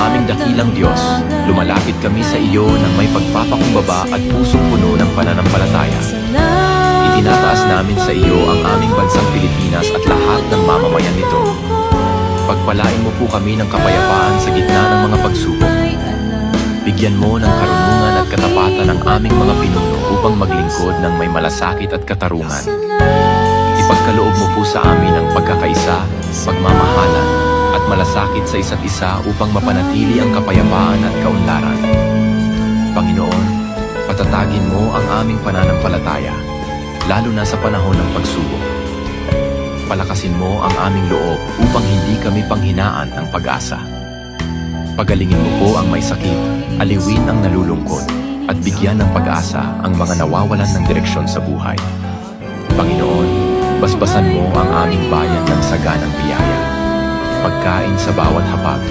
aming dakilang Diyos, lumalapit kami sa iyo ng may pagpapakumbaba at pusong puno ng pananampalataya. Itinataas namin sa iyo ang aming bansang Pilipinas at lahat ng mamamayan nito. Pagpalain mo po kami ng kapayapaan sa gitna ng mga pagsubok. Bigyan mo ng karunungan at katapatan ang aming mga pinuno upang maglingkod ng may malasakit at katarungan. Ipagkaloob mo po sa amin ang pagkakaisa, pagmamahalan, at malasakit sa isa't isa upang mapanatili ang kapayapaan at kaunlaran. Panginoon, patatagin mo ang aming pananampalataya, lalo na sa panahon ng pagsubok. Palakasin mo ang aming loob upang hindi kami panghinaan ng pag-asa. Pagalingin mo po ang may sakit, aliwin ang nalulungkot, at bigyan ng pag-asa ang mga nawawalan ng direksyon sa buhay. Panginoon, basbasan mo ang aming bayan ng saganang biyaya. Pagkain sa bawat hapag,